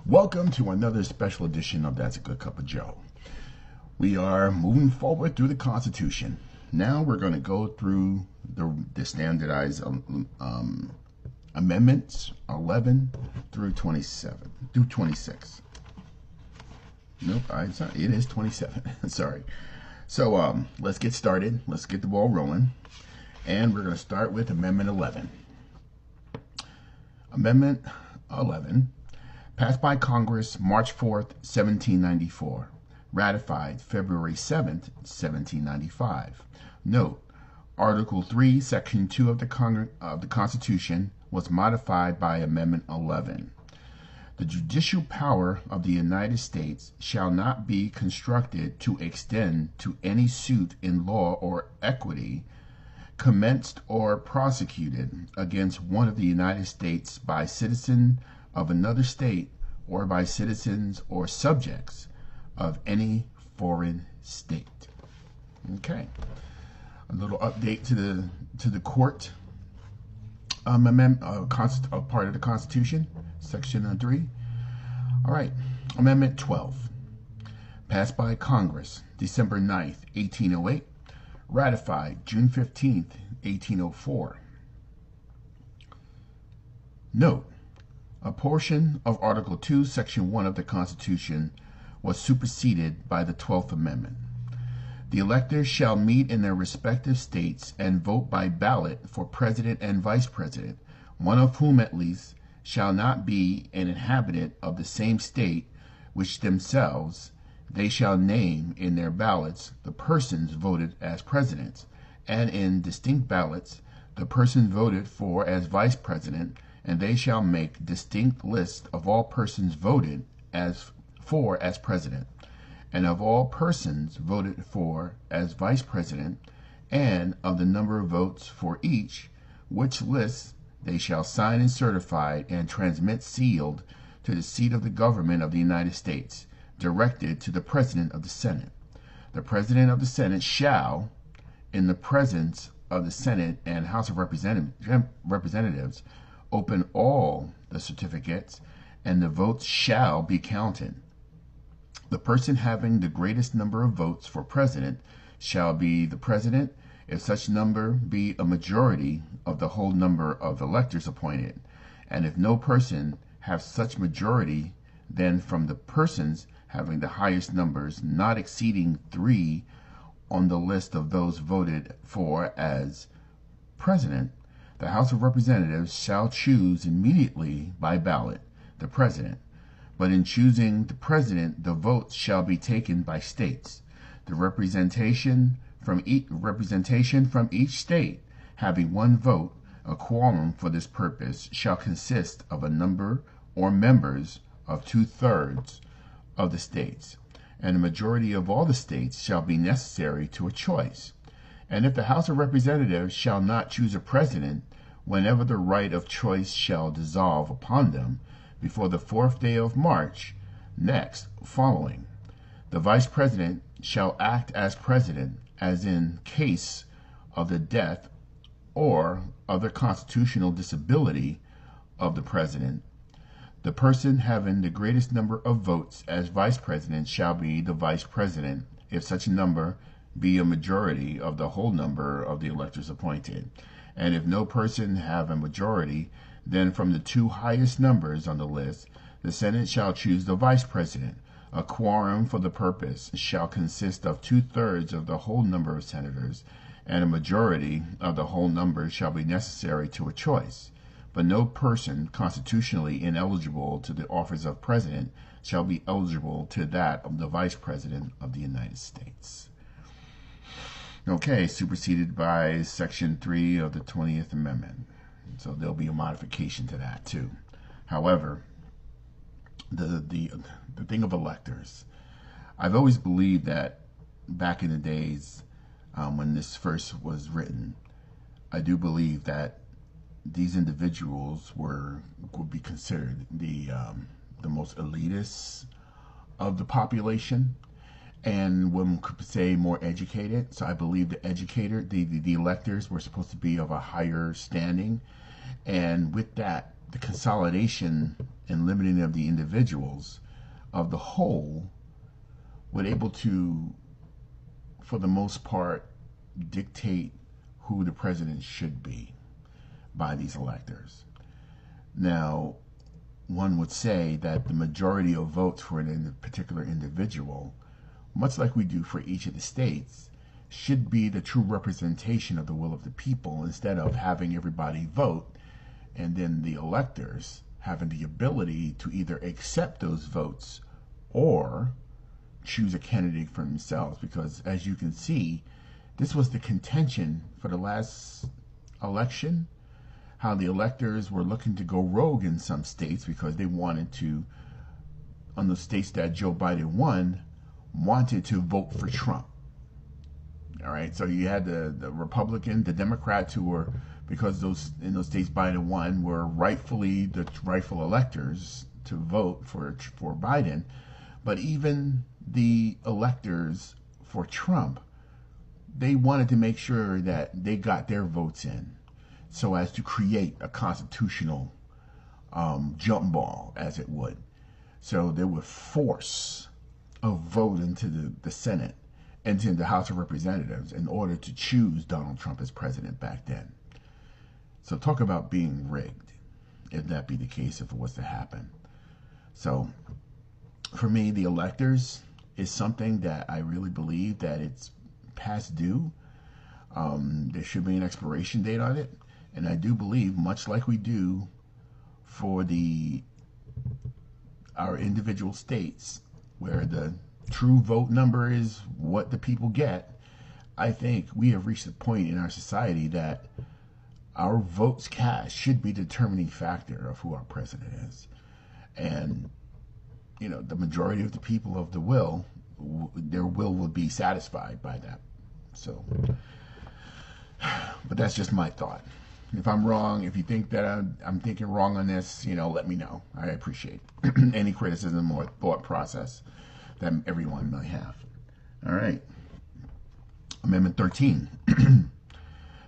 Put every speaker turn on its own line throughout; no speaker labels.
Welcome to another special edition of That's a Good Cup of Joe. We are moving forward through the Constitution. Now we're going to go through the standardized amendments 11 through 27 through 26. Nope, it's not. It is 27. Sorry. So let's get started. Let's get the ball rolling. And we're going to start with Amendment 11. Amendment 11, passed by Congress March 4th, 1794, ratified February 7th, 1795. Note, Article 3, Section 2 of the Constitution was modified by Amendment 11. The judicial power of the United States shall not be constructed to extend to any suit in law or equity commenced or prosecuted against one of the United States by citizen of another state or by citizens or subjects of any foreign state. Okay, a little update to the court part of the Constitution, Section 3. All right, Amendment 12, passed by Congress December 9th, 1808, ratified June 15th, 1804. Note, a portion of Article 2, Section 1 of the Constitution was superseded by the 12th Amendment. The electors shall meet in their respective states and vote by ballot for president and vice president, one of whom at least shall not be an inhabitant of the same state, which themselves they shall name in their ballots the persons voted as presidents, and in distinct ballots the person voted for as vice president, and they shall make distinct lists of all persons voted as president, and of all persons voted for as vice president, and of the number of votes for each, which lists they shall sign and certify and transmit sealed to the seat of the government of the United States, directed to the President of the Senate. The President of the Senate shall, in the presence of the Senate and House of Representatives, open all the certificates, and the votes shall be counted. The person having the greatest number of votes for president shall be the president, if such number be a majority of the whole number of electors appointed, and if no person have such majority, then from the persons having the highest numbers not exceeding 3 on the list of those voted for as president, the House of Representatives shall choose immediately by ballot the president. But in choosing the president, the votes shall be taken by states. The representation from each state having one vote, a quorum for this purpose shall consist of a number or members of 2/3 of the states, and a majority of all the states shall be necessary to a choice. And if the House of Representatives shall not choose a president, whenever the right of choice shall dissolve upon them, before the 4th day of March next following, the vice president shall act as president, as in case of the death or other constitutional disability of the president. The person having the greatest number of votes as vice president shall be the vice president, if such a number be a majority of the whole number of the electors appointed. And if no person have a majority, then from the 2 highest numbers on the list, the Senate shall choose the vice president. A quorum for the purpose shall consist of 2/3 of the whole number of senators, and a majority of the whole number shall be necessary to a choice. But no person constitutionally ineligible to the office of president shall be eligible to that of the vice president of the United States. Okay, superseded by Section 3 of the 20th Amendment. So there'll be a modification to that too. However, the thing of electors, I've always believed that back in the days when this first was written, I do believe that these individuals would be considered the most elitist of the population, and one could say more educated. So I believe the electors were supposed to be of a higher standing, and with that, the consolidation and limiting of the individuals of the whole would able to, for the most part, dictate who the president should be by these electors. Now, one would say that the majority of votes for a particular individual, much like we do for each of the states, should be the true representation of the will of the people, instead of having everybody vote and then the electors having the ability to either accept those votes or choose a candidate for themselves. Because as you can see, this was the contention for the last election, how the electors were looking to go rogue in some states because they wanted to, on the states that Joe Biden won, wanted to vote for Trump. All right, so you had the Republican, the Democrats, who were, because those in those states Biden won, were rightfully the rightful electors to vote for Biden. But even the electors for Trump, they wanted to make sure that they got their votes in, so as to create a constitutional jump ball, as it would. So they would force a vote into the Senate and into the House of Representatives in order to choose Donald Trump as president back then. So talk about being rigged, if that be the case, if it was to happen. So for me, the electors is something that I really believe that it's past due. There should be an expiration date on it. And I do believe, much like we do for our individual states, where the true vote number is what the people get, I think we have reached a point in our society that our votes cast should be the determining factor of who our president is. And, you know, the majority of the people of the will, their will be satisfied by that. So, but that's just my thought. If I'm wrong, if you think that I'm thinking wrong on this, you know, let me know. I appreciate any criticism or thought process that everyone may have. All right. Amendment 13.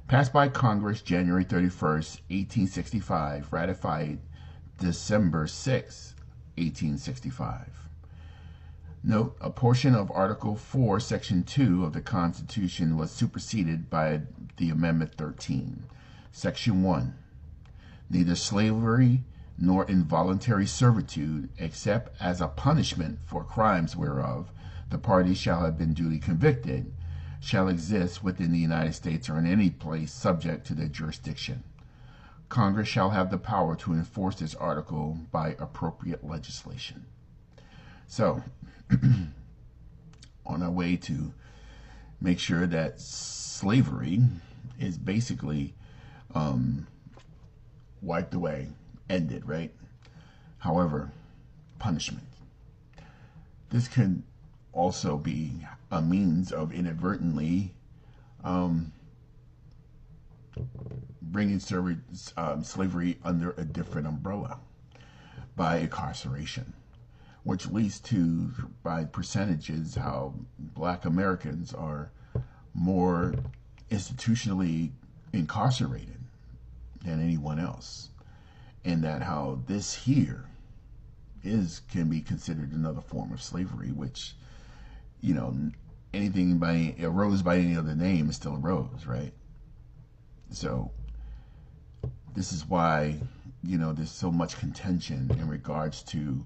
Passed by Congress January 31st, 1865. Ratified December 6, 1865. Note, a portion of Article 4, Section 2 of the Constitution was superseded by the Amendment 13. Section 1. Neither slavery nor involuntary servitude, except as a punishment for crimes whereof the party shall have been duly convicted, shall exist within the United States or in any place subject to their jurisdiction. Congress shall have the power to enforce this article by appropriate legislation. So, on our way to make sure that slavery is basically wiped away, ended, right? However, punishment. This can also be a means of inadvertently bringing slavery under a different umbrella by incarceration, which leads to, by percentages, how Black Americans are more institutionally incarcerated than anyone else, and that how this here can be considered another form of slavery, which, you know, anything by a rose by any other name is still a rose, right? So this is why, you know, there's so much contention in regards to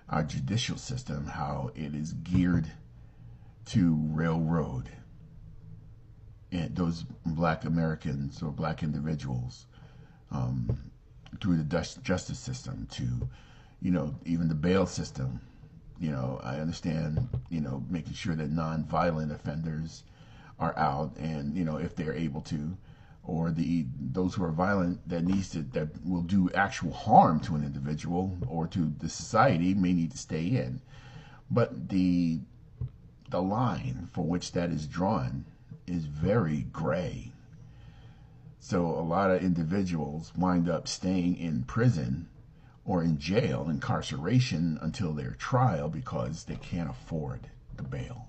our judicial system, how it is geared to railroad and those Black Americans or Black individuals through the justice system to, you know, even the bail system. You know, I understand, you know, making sure that non-violent offenders are out, and, you know, if they're able to, or those who are violent that will do actual harm to an individual or to the society may need to stay in. But the line for which that is drawn is very gray. So a lot of individuals wind up staying in prison or in jail, incarceration, until their trial because they can't afford the bail.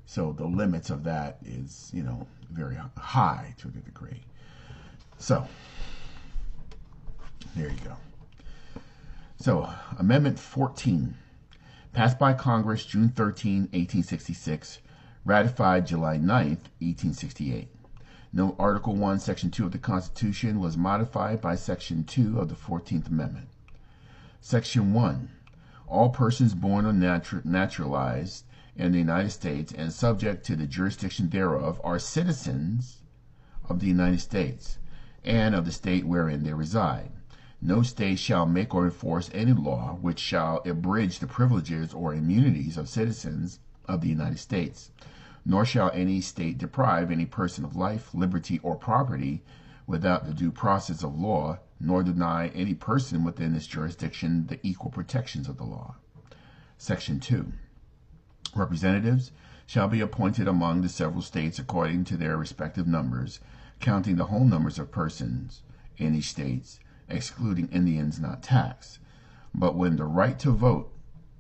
So the limits of that is, you know, very high to the degree. So there you go. So, Amendment 14, passed by Congress June 13, 1866, ratified July 9, 1868. Note Article 1, Section 2 of the Constitution was modified by Section 2 of the 14th Amendment. Section 1. All persons born or naturalized in the United States and subject to the jurisdiction thereof are citizens of the United States and of the state wherein they reside. No state shall make or enforce any law which shall abridge the privileges or immunities of citizens of the United States, nor shall any state deprive any person of life, liberty, or property without the due process of law, nor deny any person within its jurisdiction the equal protections of the law. Section 2. Representatives shall be appointed among the several states according to their respective numbers, counting the whole numbers of persons in each state, excluding Indians not taxed. But when the right to vote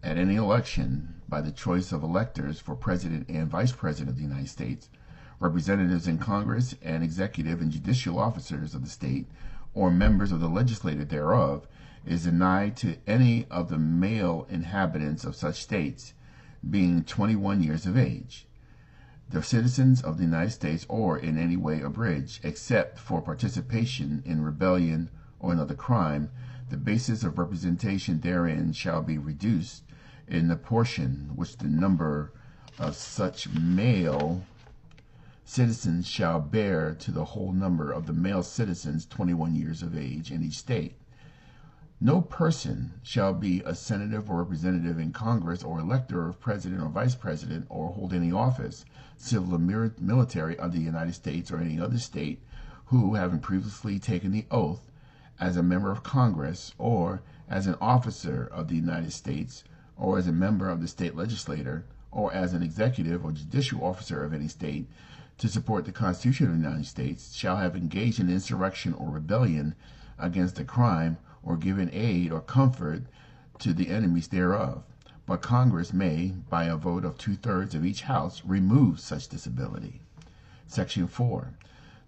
at any election by the choice of electors for President and Vice President of the United States, representatives in Congress, and executive and judicial officers of the state, or members of the legislature thereof, is denied to any of the male inhabitants of such states, being 21 years of age, the citizens of the United States, or in any way abridged, except for participation in rebellion or another crime, the basis of representation therein shall be reduced in the portion which the number of such male citizens shall bear to the whole number of the male citizens 21 years of age in each state. No person shall be a senator or representative in Congress, or elector of president or vice president, or hold any office, civil or military, of the United States or any other state, who, having previously taken the oath as a member of Congress, or as an officer of the United States, or as a member of the state legislature, or as an executive or judicial officer of any state, to support the Constitution of the United States, shall have engaged in insurrection or rebellion against a crime, or given aid or comfort to the enemies thereof. But Congress may, by a vote of 2/3 of each house, remove such disability. Section 4.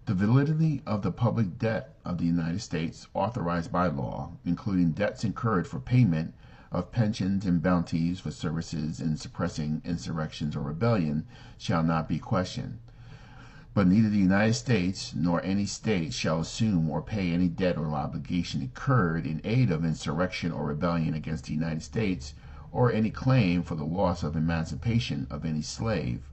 The validity of the public debt of the United States authorized by law, including debts incurred for payment of pensions and bounties for services in suppressing insurrections or rebellion, shall not be questioned. But neither the United States nor any state shall assume or pay any debt or obligation incurred in aid of insurrection or rebellion against the United States, or any claim for the loss of emancipation of any slave.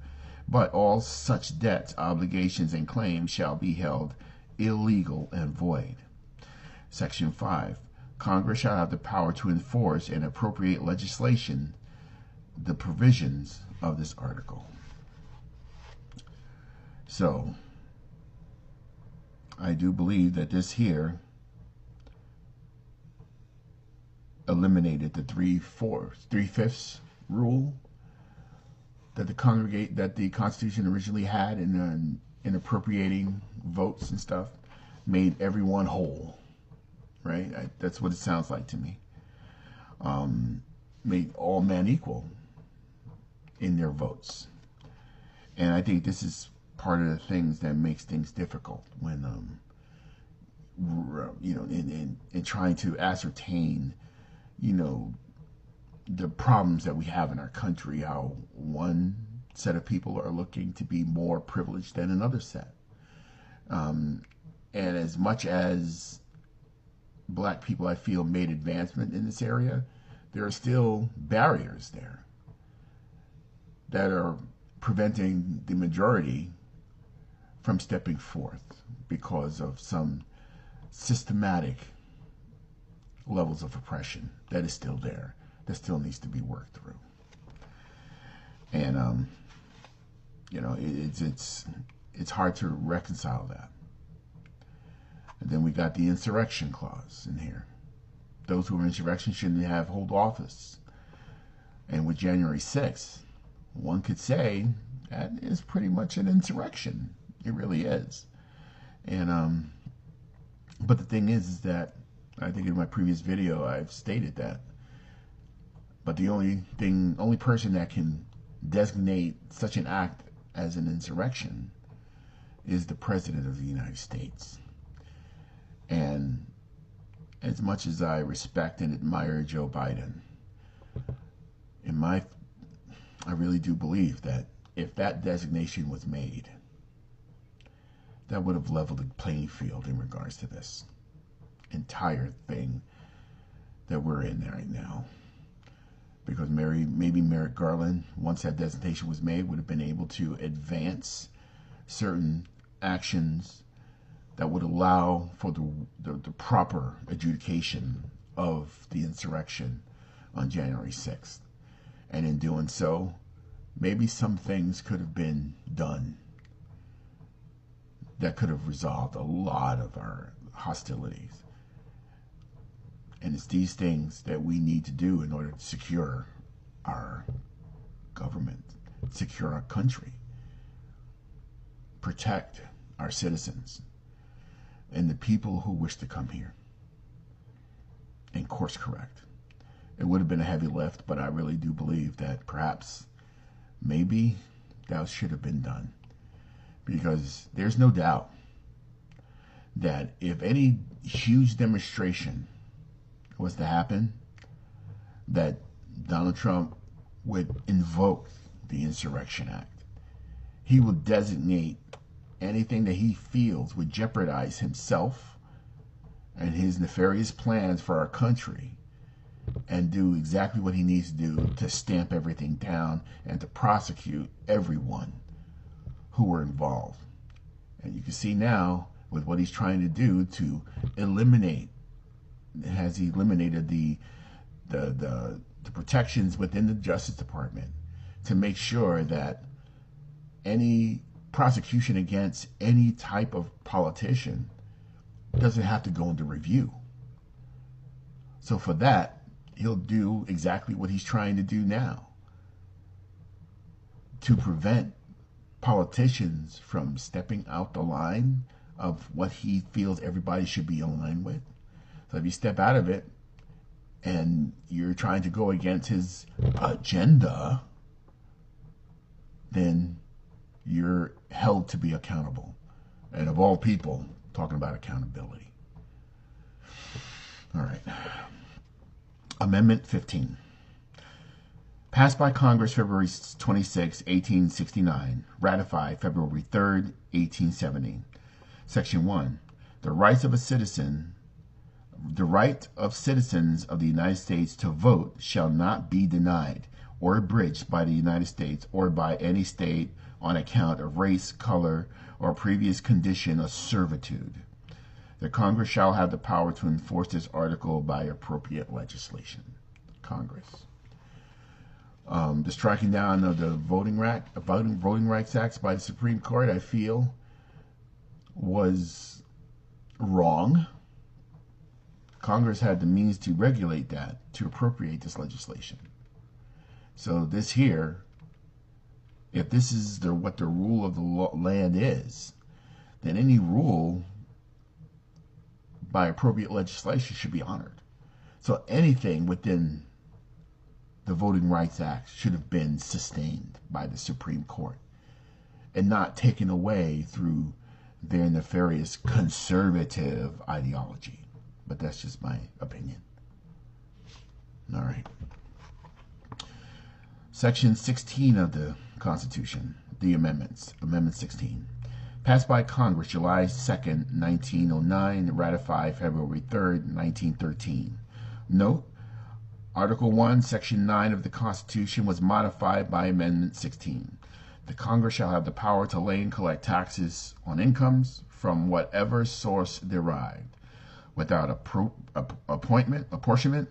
But all such debts, obligations, and claims shall be held illegal and void. Section 5. Congress shall have the power to enforce and appropriate legislation the provisions of this article. So, I do believe that this here eliminated the 3/5 rule that the Constitution originally had in appropriating votes and stuff, made everyone whole, right? That's what it sounds like to me. Made all men equal in their votes, and I think this is part of the things that makes things difficult when, in trying to ascertain, the problems that we have in our country, how one set of people are looking to be more privileged than another set. And as much as black people, I feel, made advancement in this area, there are still barriers there that are preventing the majority from stepping forth because of some systematic levels of oppression that is still there, that still needs to be worked through. And it's hard to reconcile that. And then we got the insurrection clause in here. Those who are in insurrection shouldn't hold office. And with January 6th, one could say that is pretty much an insurrection. It really is. And but the thing is that I think in my previous video I've stated that. But the only person that can designate such an act as an insurrection is the President of the United States. And as much as I respect and admire Joe Biden, I really do believe that if that designation was made, that would have leveled the playing field in regards to this entire thing that we're in right now. Because maybe Merrick Garland, once that designation was made, would have been able to advance certain actions that would allow for the proper adjudication of the insurrection on January 6th. And in doing so, maybe some things could have been done that could have resolved a lot of our hostilities. And it's these things that we need to do in order to secure our government, secure our country, protect our citizens and the people who wish to come here, and course correct. It would have been a heavy lift, but I really do believe that perhaps, maybe that should have been done. Because there's no doubt that if any huge demonstration was to happen, that Donald Trump would invoke the Insurrection Act. He would designate anything that he feels would jeopardize himself and his nefarious plans for our country, and do exactly what he needs to do to stamp everything down and to prosecute everyone who were involved. And you can see now with what he's trying to do to eliminate, has he eliminated the protections within the Justice Department to make sure that any prosecution against any type of politician doesn't have to go into review. So for that, he'll do exactly what he's trying to do now to prevent politicians from stepping out the line of what he feels everybody should be in line with. So if you step out of it and you're trying to go against his agenda, then you're held to be accountable. And of all people, talking about accountability. All right. Amendment 15. Passed by Congress February 26, 1869. Ratified February 3, 1870. Section 1. The right of citizens of the United States to vote shall not be denied or abridged by the United States or by any state on account of race, color, or previous condition of servitude. The Congress shall have the power to enforce this article by appropriate legislation. Congress. The striking down of the Voting Rights Acts by the Supreme Court, I feel, was wrong. Congress had the means to regulate that, to appropriate this legislation. So this here, if this is what the rule of the land is, then any rule by appropriate legislation should be honored. So anything within the Voting Rights Act should have been sustained by the Supreme Court and not taken away through their nefarious conservative ideology. But that's just my opinion. All right. Section 16 of the Constitution, the amendments. Amendment 16. Passed by Congress July 2nd, 1909, ratified February 3rd, 1913. Note, Article 1, Section 9 of the Constitution was modified by Amendment 16. The Congress shall have the power to lay and collect taxes on incomes from whatever source derived, without apportionment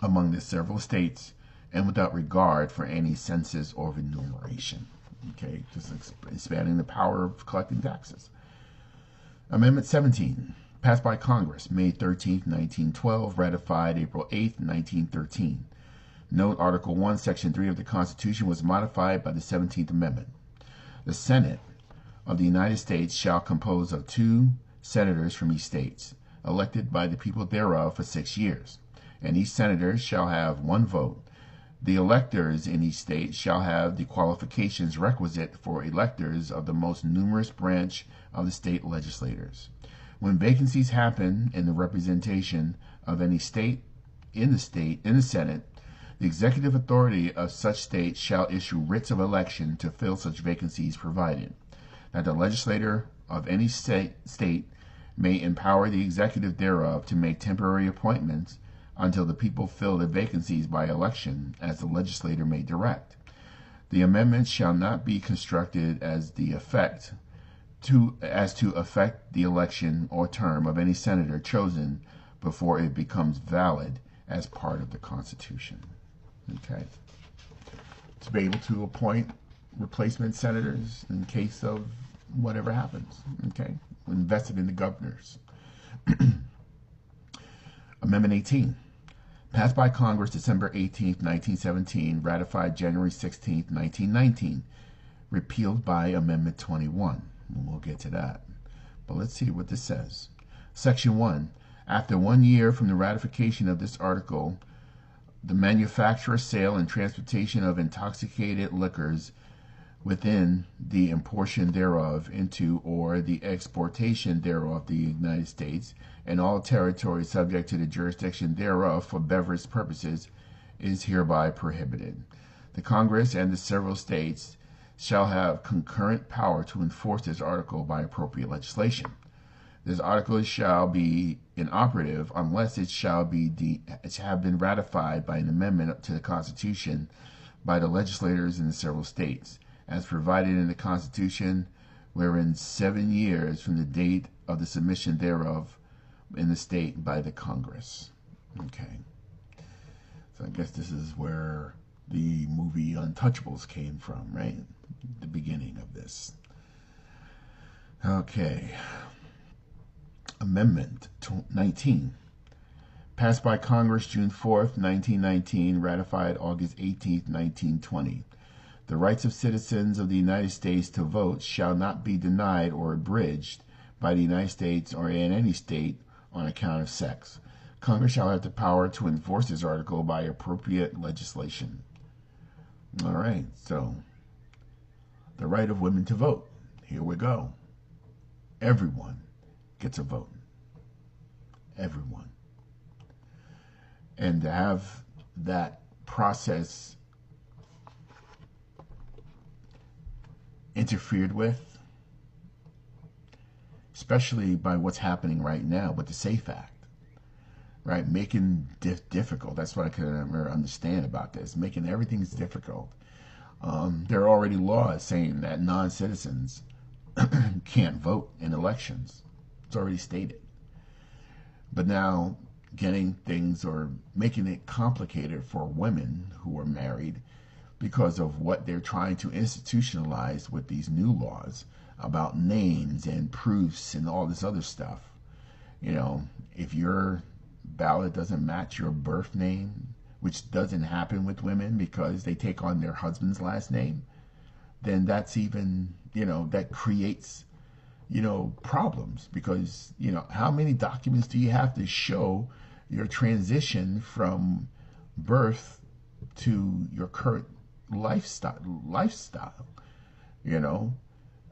among the several states, and without regard for any census or enumeration. Okay, just expanding the power of collecting taxes. Amendment 17, passed by Congress May 13, 1912, ratified April 8, 1913. Note, Article 1, Section 3 of the Constitution was modified by the 17th Amendment. The Senate of the United States shall compose of 2 senators from each state, elected by the people thereof for 6 years, and each senator shall have 1 vote. The electors in each state shall have the qualifications requisite for electors of the most numerous branch of the state legislators. When vacancies happen in the representation of any state, in the Senate, the executive authority of such state shall issue writs of election to fill such vacancies, provided that the legislator of any state may empower the executive thereof to make temporary appointments until the people fill the vacancies by election, as the legislator may direct. The amendments shall not be constructed as to affect the election or term of any senator chosen before it becomes valid as part of the Constitution. Okay. To be able to appoint replacement senators in case of whatever happens. Okay. Invested in the governors. Amendment 18. Passed by Congress December 18, 1917, ratified January 16, 1919, repealed by Amendment 21. We'll get to that. But let's see what this says. Section 1. After 1 year from the ratification of this article, the manufacture, sale, and transportation of intoxicated liquors within the importation thereof into or the exportation thereof the United States and all territories subject to the jurisdiction thereof for beverage purposes is hereby prohibited. The Congress and the several states shall have concurrent power to enforce this article by appropriate legislation. This article shall be inoperative unless it shall have been ratified by an amendment to the Constitution by the legislators in the several states, as provided in the Constitution, wherein 7 years from the date of the submission thereof in the state by the Congress. Okay. So I guess this is where the movie Untouchables came from, right? The beginning of this. Okay. Amendment 19. Passed by Congress June 4th, 1919, ratified August 18th, 1920. The rights of citizens of the United States to vote shall not be denied or abridged by the United States or in any state on account of sex. Congress shall have the power to enforce this article by appropriate legislation. All right, so the right of women to vote. Here we go. Everyone gets a vote. Everyone. And to have that process interfered with, especially by what's happening right now with the SAFE Act, right? Making difficult. That's what I can understand about this. Making everything's difficult. There are already laws saying that non-citizens can't vote in elections. It's already stated. But now getting things or making it complicated for women who are married because of what they're trying to institutionalize with these new laws about names and proofs and all this other stuff. You know, if your ballot doesn't match your birth name, which doesn't happen with women because they take on their husband's last name, then that's even, that creates, problems because, how many documents do you have to show your transition from birth to your current lifestyle?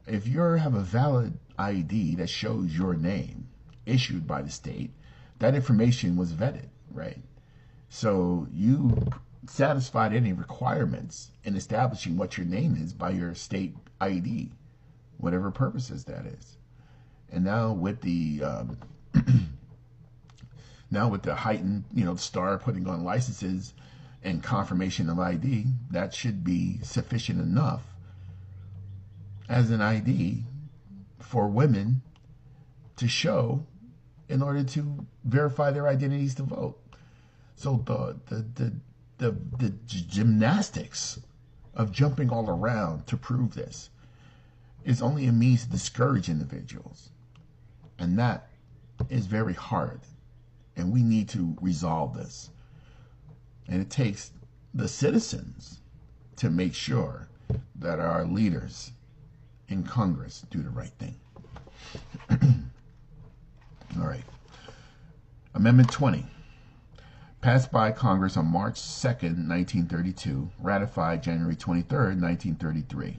If you have a valid ID that shows your name issued by the state, that information was vetted, right? So you satisfied any requirements in establishing what your name is by your state ID, whatever purposes that is. And now with the heightened, STAR putting on licenses and confirmation of ID, that should be sufficient enough as an ID for women to show in order to verify their identities to vote. So the gymnastics of jumping all around to prove this is only a means to discourage individuals. And that is very hard. And we need to resolve this. And it takes the citizens to make sure that our leaders in Congress do the right thing. All right. Amendment 20. Passed by Congress on March 2nd, 1932, ratified January 23rd, 1933.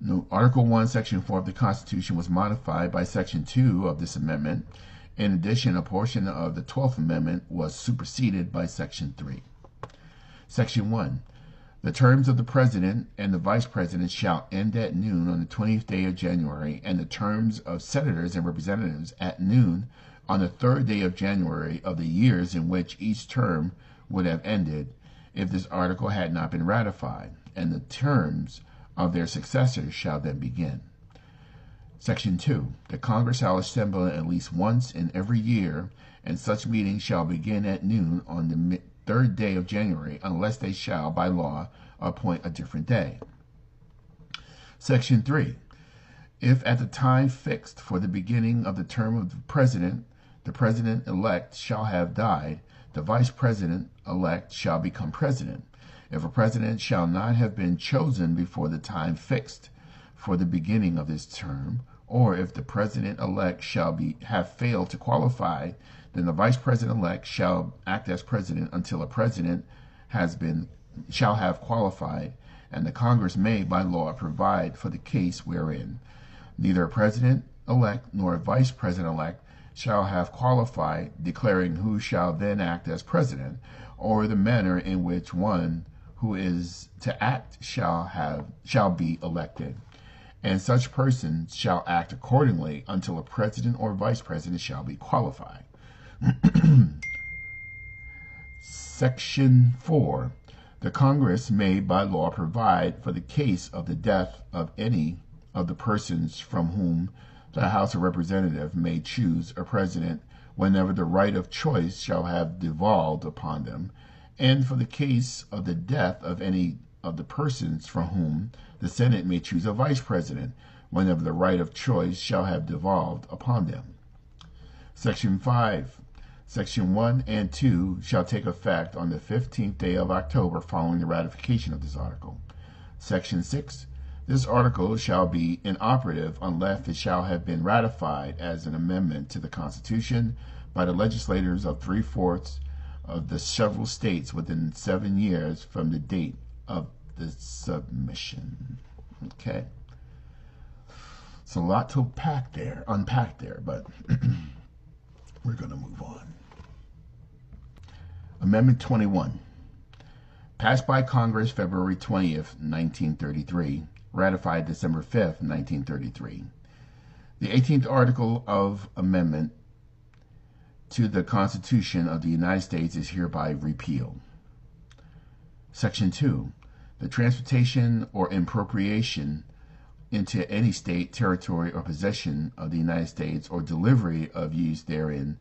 No, Article 1, Section 4 of the Constitution was modified by Section 2 of this amendment. In addition, a portion of the 12th Amendment was superseded by Section 3. Section 1. The terms of the President and the Vice President shall end at noon on the 20th day of January, and the terms of Senators and Representatives at noon on the 3rd day of January of the years in which each term would have ended if this article had not been ratified, and the terms of their successors shall then begin. Section 2. The Congress shall assemble at least once in every year, and such meeting shall begin at noon on the 3rd day of January, unless they shall, by law, appoint a different day. Section 3. If at the time fixed for the beginning of the term of the President-elect shall have died, the Vice President-elect shall become President. If a President shall not have been chosen before the time fixed for the beginning of his term, or if the President-elect shall have failed to qualify, then the Vice President-elect shall act as President until a President shall have qualified, and the Congress may, by law, provide for the case wherein neither a President-elect nor a Vice President-elect shall have qualified, declaring who shall then act as President, or the manner in which one who is to act shall be elected, and such person shall act accordingly until a President or Vice President shall be qualified. Section 4. The Congress may by law provide for the case of the death of any of the persons from whom the House of Representatives may choose a president whenever the right of choice shall have devolved upon them, and for the case of the death of any of the persons from whom the Senate may choose a vice president whenever the right of choice shall have devolved upon them. Section 5. Section 1 and 2 shall take effect on the 15th day of October following the ratification of this article. Section 6. This article shall be inoperative unless it shall have been ratified as an amendment to the Constitution by the legislators of 3/4 of the several states within 7 years from the date of the submission. Okay. It's a lot to unpack there, but we're going to move on. Amendment 21. Passed by Congress February 20th, 1933. Ratified December 5th, 1933. The 18th article of amendment to the Constitution of the United States is hereby repealed. Section 2. The transportation or appropriation into any state, territory, or possession of the United States, or delivery of use therein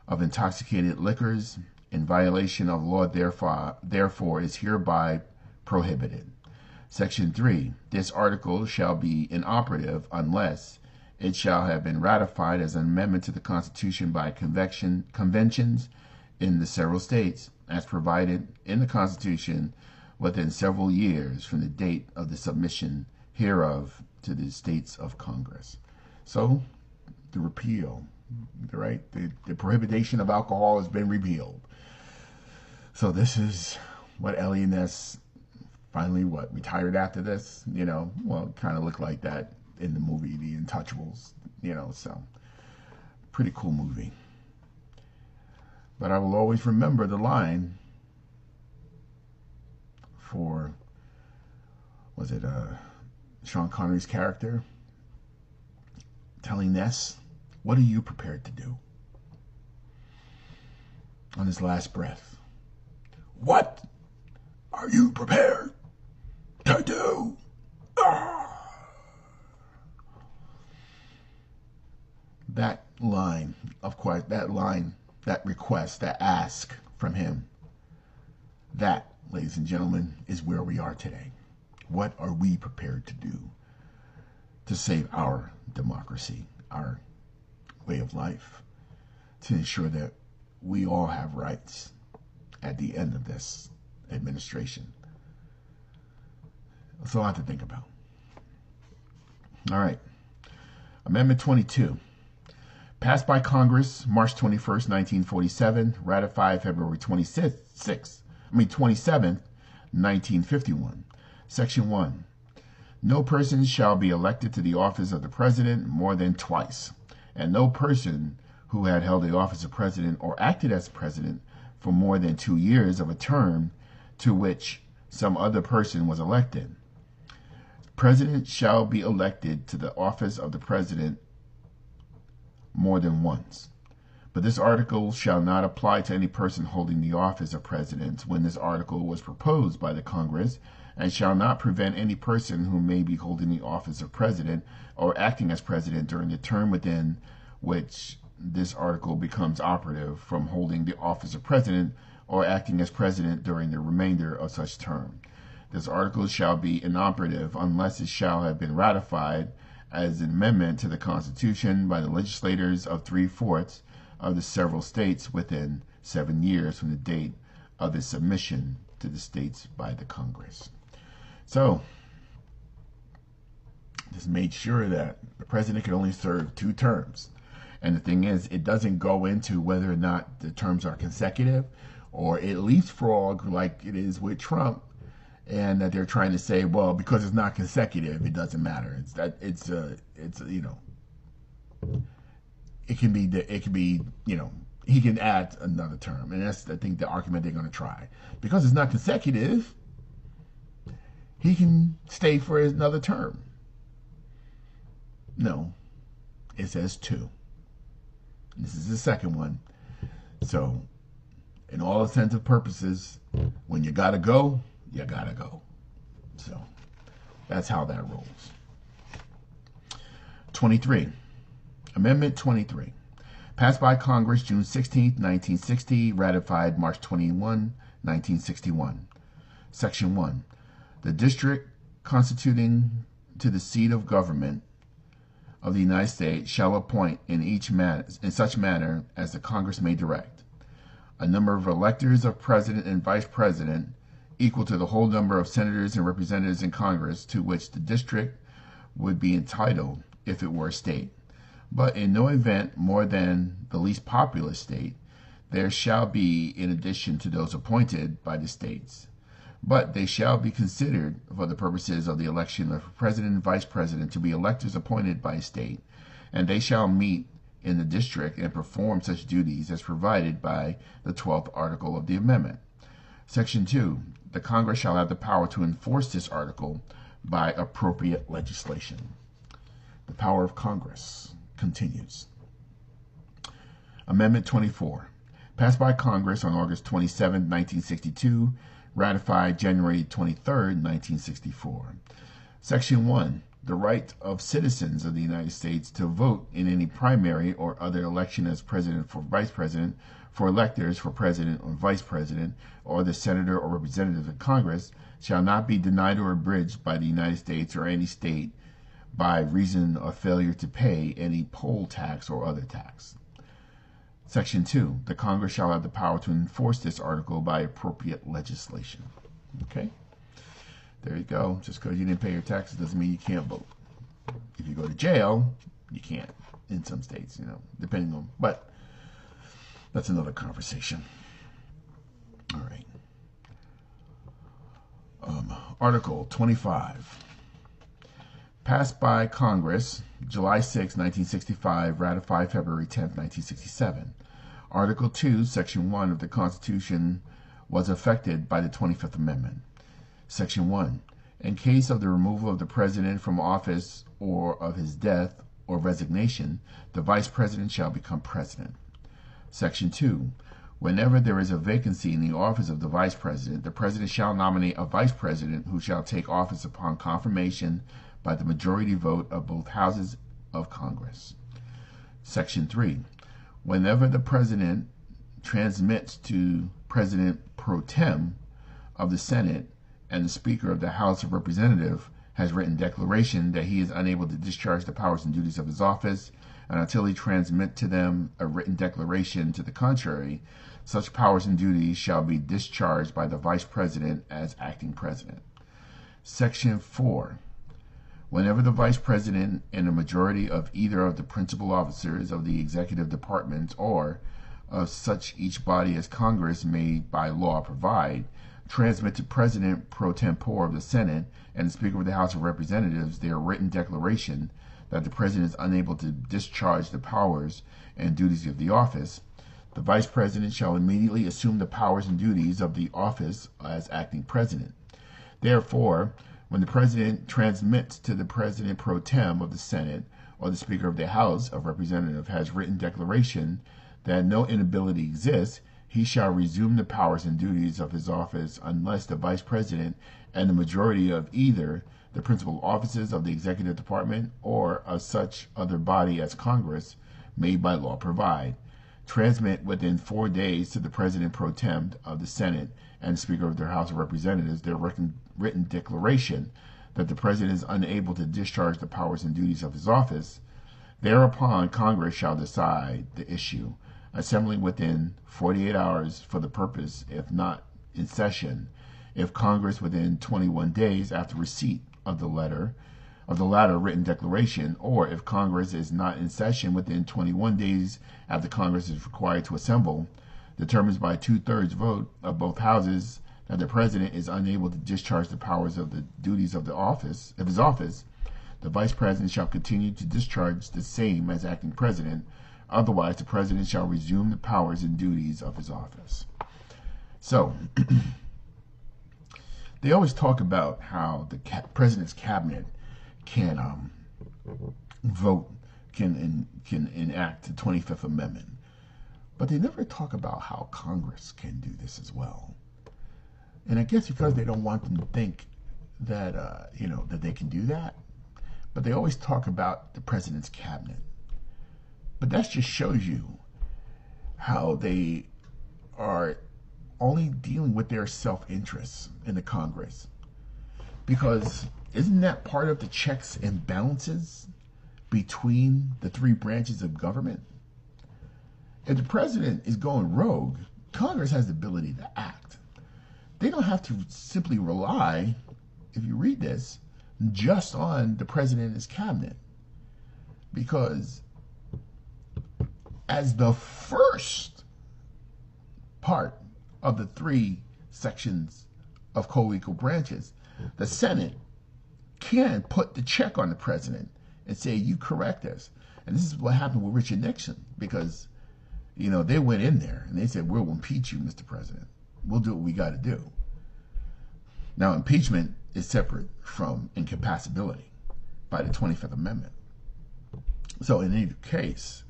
of intoxicated liquors in violation of law therefore is hereby prohibited. Section 3. This article shall be inoperative unless it shall have been ratified as an amendment to the Constitution by conventions in the several states, as provided in the Constitution, within several years from the date of the submission hereof to the states of Congress. So, the repeal, right? The prohibition of alcohol has been repealed. So this is what L.E.N.S. finally retired after this, well, it kind of looked like that in the movie The Untouchables, so pretty cool movie. But I will always remember the line for, was it Sean Connery's character telling Ness, what are you prepared to do? On his last breath. What are you prepared to do? That line, of course, that request, that ask from him, that, ladies and gentlemen, is where we are today. What are we prepared to do to save our democracy, our way of life, to ensure that we all have rights at the end of this administration? That's a lot to think about. All right. Amendment 22. Passed by Congress March 21st, 1947. Ratified February 27th, 1951. Section 1. No person shall be elected to the office of the president more than twice, and no person who had held the office of president or acted as president for more than 2 years of a term to which some other person was elected. President shall be elected to the office of the president more than once. But this article shall not apply to any person holding the office of president when this article was proposed by the Congress, and shall not prevent any person who may be holding the office of president or acting as president during the term within which this article becomes operative from holding the office of president or acting as president during the remainder of such term. This article shall be inoperative unless it shall have been ratified as an amendment to the Constitution by the legislators of 3/4 of the several states within 7 years from the date of its submission to the states by the Congress. So, this made sure that the president could only serve 2 terms. And the thing is, it doesn't go into whether or not the terms are consecutive or it leapfrog like it is with Trump, and that they're trying to say, well, because it's not consecutive, it doesn't matter. It can be, he can add another term, and that's, I think, the argument they're going to try. Because it's not consecutive, he can stay for another term. No, it says 2. This is the second one. So, in all intents and purposes, when you gotta go, you gotta go. So, that's how that rolls. 23. Amendment 23. Passed by Congress June 16, 1960, ratified March 21, 1961. Section 1. The district constituting to the seat of government of the United States shall appoint in such manner as the Congress may direct a number of electors of president and vice president equal to the whole number of senators and representatives in Congress to which the district would be entitled if it were a state, but in no event more than the least populous state. There shall be in addition to those appointed by the states, but they shall be considered for the purposes of the election of president and vice president to be electors appointed by a state, and they shall meet in the district and perform such duties as provided by the 12th article of the amendment. Section 2. The Congress shall have the power to enforce this article by appropriate legislation. The power of Congress continues. Amendment 24. Passed by Congress on August 27, 1962, ratified January 23, 1964. Section 1. The right of citizens of the United States to vote in any primary or other election as president or vice president, for electors for president or vice president, or the senator or representative of Congress, shall not be denied or abridged by the United States or any state by reason of failure to pay any poll tax or other tax. Section 2. The Congress shall have the power to enforce this article by appropriate legislation. Okay? There you go. Just because you didn't pay your taxes doesn't mean you can't vote. If you go to jail, you can't in some states, depending on. But that's another conversation. All right. Article 25. Passed by Congress July 6, 1965, ratified February 10, 1967. Article 2, Section 1 of the Constitution was affected by the 25th Amendment. Section 1. In case of the removal of the President from office or of his death or resignation, the Vice President shall become President. Section 2. Whenever there is a vacancy in the office of the Vice President, the President shall nominate a Vice President who shall take office upon confirmation by the majority vote of both houses of Congress. Section 3. Whenever the President transmits to President pro tem of the Senate and the Speaker of the House of Representatives has written declaration that he is unable to discharge the powers and duties of his office, and until he transmit to them a written declaration to the contrary, such powers and duties shall be discharged by the Vice President as acting President. Section 4. Whenever the Vice President and a majority of either of the principal officers of the executive department or of such each body as Congress may by law provide, transmit to President pro tempore of the Senate and the Speaker of the House of Representatives their written declaration that the President is unable to discharge the powers and duties of the office, the Vice President shall immediately assume the powers and duties of the office as acting President. Therefore, when the President transmits to the President pro tem of the Senate or the Speaker of the House of Representatives has written declaration that no inability exists, he shall resume the powers and duties of his office unless the Vice President and the majority of either the principal offices of the Executive Department or of such other body as Congress may by law provide, transmit within 4 days to the President pro tem of the Senate and Speaker of the House of Representatives their written declaration that the President is unable to discharge the powers and duties of his office. Thereupon Congress shall decide the issue, assembling within 48 hours for the purpose, if not in session, if Congress within 21 days after receipt of the latter written declaration, or if Congress is not in session within 21 days after Congress is required to assemble, determines by 2/3 vote of both houses that the President is unable to discharge the powers of the duties of his office, the Vice President shall continue to discharge the same as acting President. Otherwise, the President shall resume the powers and duties of his office. So, they always talk about how the President's cabinet can vote, can enact the 25th Amendment. But they never talk about how Congress can do this as well. And I guess because they don't want them to think that, that they can do that. But they always talk about the President's cabinet. But that just shows you how they are only dealing with their self-interests in the Congress. Because isn't that part of the checks and balances between the three branches of government? If the President is going rogue, Congress has the ability to act. They don't have to simply rely, if you read this, just on the President and his cabinet. Because as the first part of the three sections of co-equal branches, the Senate can put the check on the President and say, you correct us. And this is what happened with Richard Nixon, because they went in there and they said, we'll impeach you, Mr. President. We'll do what we got to do. Now, impeachment is separate from incapacitability by the 25th Amendment. So in any case,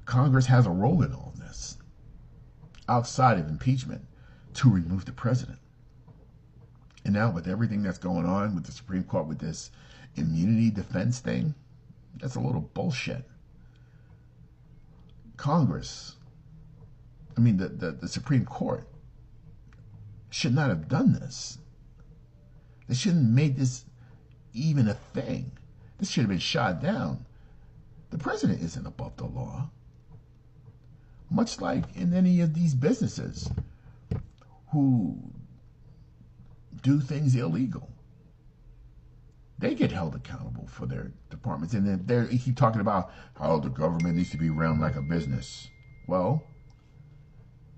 Congress has a role in all this, outside of impeachment, to remove the President. And now with everything that's going on with the Supreme Court with this immunity defense thing, that's a little bullshit. Congress, the Supreme Court should not have done this. They shouldn't have made this even a thing. This should have been shot down. The President isn't above the law. Much like in any of these businesses who do things illegal, they get held accountable for their departments. And then they keep talking about how the government needs to be run like a business. Well,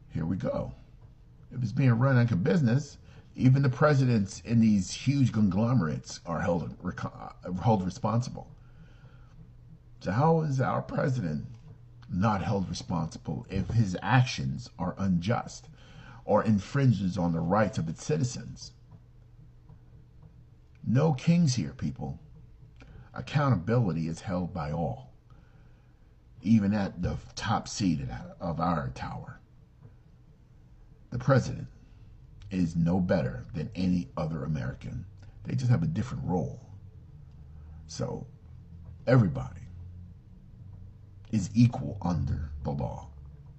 here we go. If it's being run like a business, even the presidents in these huge conglomerates are held responsible. So how is our president not held responsible if his actions are unjust or infringes on the rights of its citizens? No kings here, people. Accountability is held by all, even at the top seat of our tower. The president is no better than any other American. They just have a different role. So everybody is equal under the law,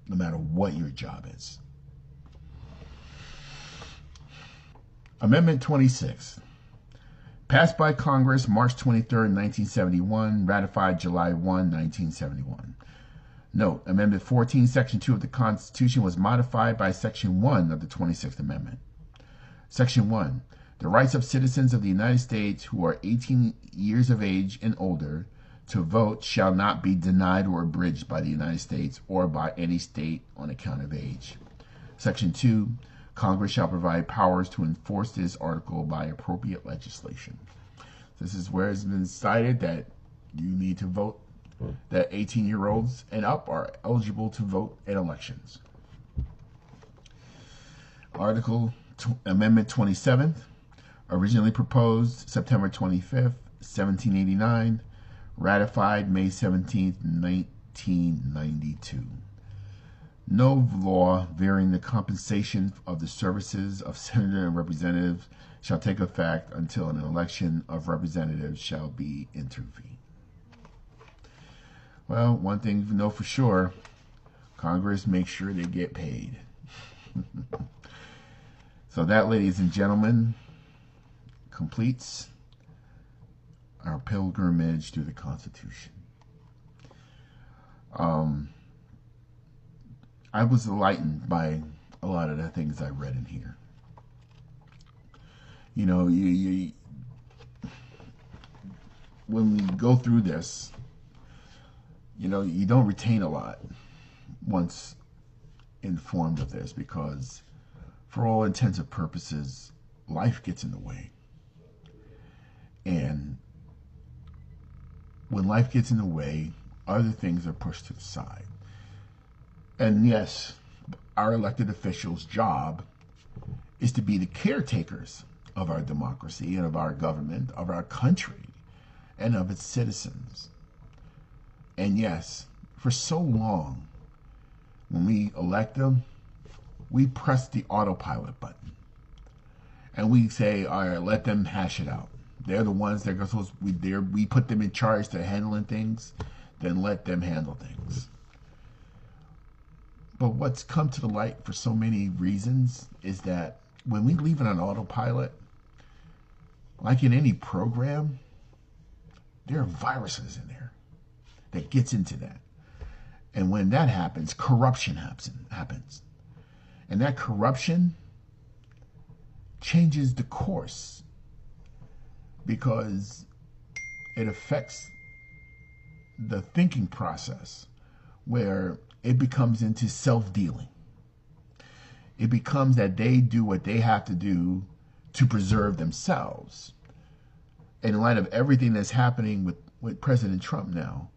no matter what your job is. Amendment 26. Passed by Congress March 23, 1971, ratified July 1, 1971. Note, Amendment 14, Section 2 of the Constitution was modified by Section 1 of the 26th Amendment. Section 1. The rights of citizens of the United States who are 18 years of age and older to vote shall not be denied or abridged by the United States or by any state on account of age. Section 2, Congress shall provide powers to enforce this article by appropriate legislation. This is where it's been decided that you need to vote, that 18-year-olds and up are eligible to vote in elections. Amendment 27, originally proposed September 25th, 1789, ratified May 17th, 1992. No law varying the compensation of the services of senator and representatives shall take effect until an election of representatives shall be intervened. Well, one thing you know for sure, Congress makes sure they get paid. So that, ladies and gentlemen, completes our pilgrimage through the Constitution. I was enlightened by a lot of the things I read in here. You know, when we go through this, you know, you don't retain a lot once informed of this, because for all intents and purposes, life gets in the way. And when life gets in the way, other things are pushed to the side. And yes, our elected officials' job is to be the caretakers of our democracy and of our government, of our country, and of its citizens. And yes, for so long, when we elect them, we press the autopilot button. And we say, all right, let them hash it out. They're the ones that are supposed to be there. We put them in charge to handling things, then let them handle things. But what's come to the light for so many reasons is that when we leave it on autopilot, like in any program, there are viruses in there that gets into that. And when that happens, corruption happens. And that corruption changes the course because it affects the thinking process, where it becomes into self-dealing. It becomes that they do what they have to do to preserve themselves. And in light of everything that's happening with President Trump now,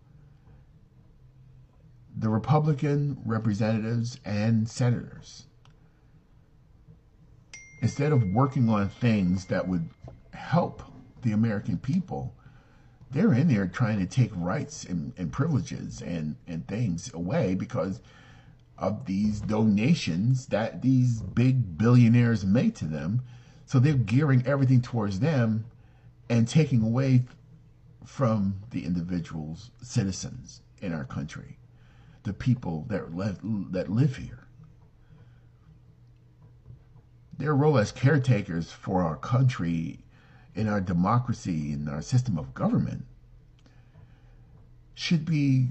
the Republican representatives and senators, instead of working on things that would help the American people, they're in there trying to take rights and privileges and things away because of these donations that these big billionaires make to them. So they're gearing everything towards them and taking away from the individuals, citizens in our country, the people that live here. Their role as caretakers for our country, in our democracy, in our system of government, should be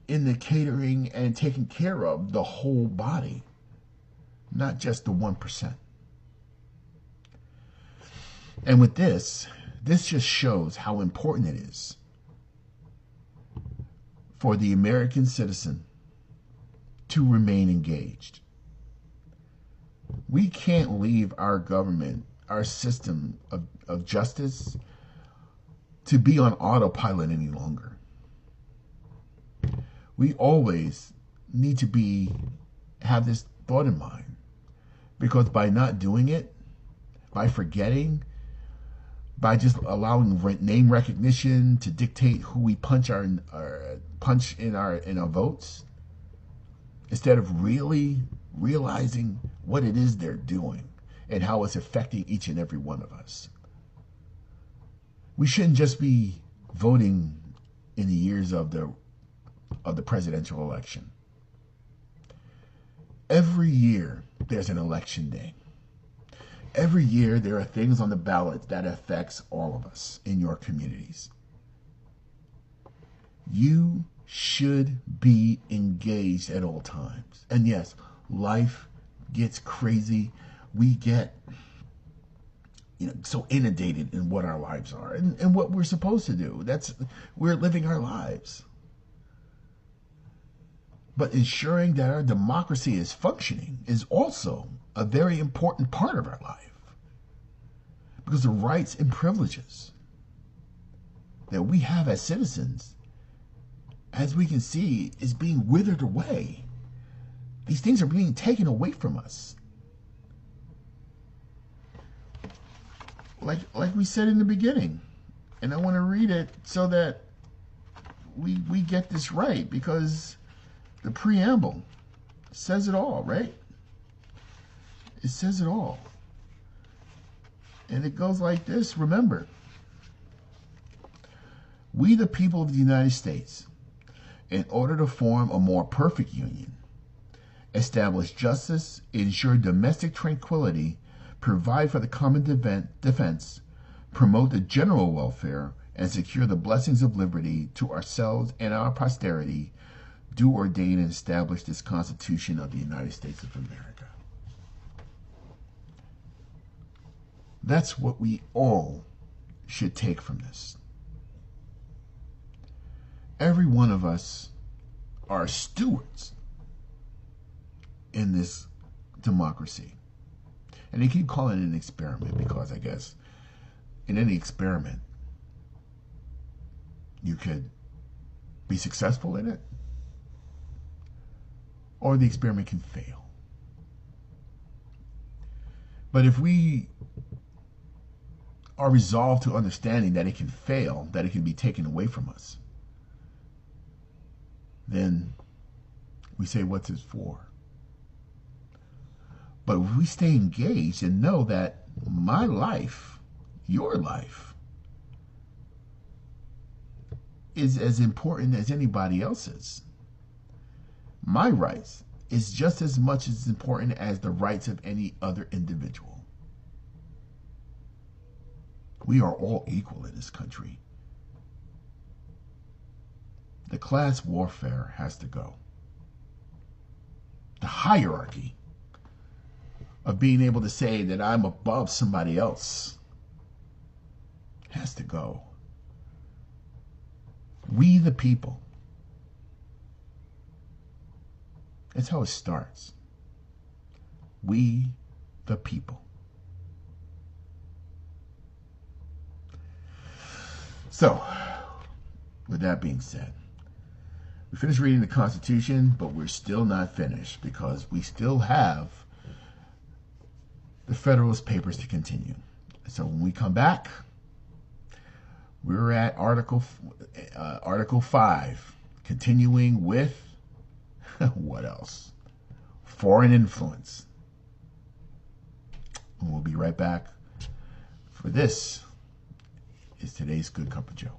in the catering and taking care of the whole body, not just the 1%. And with this just shows how important it is for the American citizen to remain engaged. We can't leave our government, our system of justice, to be on autopilot any longer. We always need to have this thought in mind, because by not doing it, by forgetting, by just allowing name recognition to dictate who we punch in our votes, instead of really realizing what it is they're doing and how it's affecting each and every one of us. We shouldn't just be voting in the years of the presidential election. Every year there's an election day. Every year there are things on the ballot that affects all of us in your communities. You should be engaged at all times. And yes, life gets crazy. We get so inundated in what our lives are and what we're supposed to do. We're living our lives. But ensuring that our democracy is functioning is also a very important part of our life. Because the rights and privileges that we have as citizens, as we can see, is being withered away. These things are being taken away from us. Like we said in the beginning, and I want to read it so that we get this right, because the preamble says it all, right? It says it all. And it goes like this. Remember, we the people of the United States, in order to form a more perfect union, establish justice, ensure domestic tranquility, provide for the common defense, promote the general welfare, and secure the blessings of liberty to ourselves and our posterity, do ordain and establish this Constitution of the United States of America. That's what we all should take from this. Every one of us are stewards in this democracy. And they keep calling it an experiment because I guess in any experiment you could be successful in it, or the experiment can fail. But if we are resolved to understanding that it can fail, that it can be taken away from us, then we say, what's it for? But if we stay engaged and know that my life, your life, is as important as anybody else's. My rights is just as much as important as the rights of any other individual. We are all equal in this country. The class warfare has to go. The hierarchy of being able to say that I'm above somebody else has to go. We the people. That's how it starts. We the people. So, with that being said, we finished reading the Constitution, but we're still not finished because we still have the Federalist Papers to continue. So when we come back, we're at Article 5, continuing with what else? Foreign influence. And we'll be right back. For this is today's Good Cup of Joe.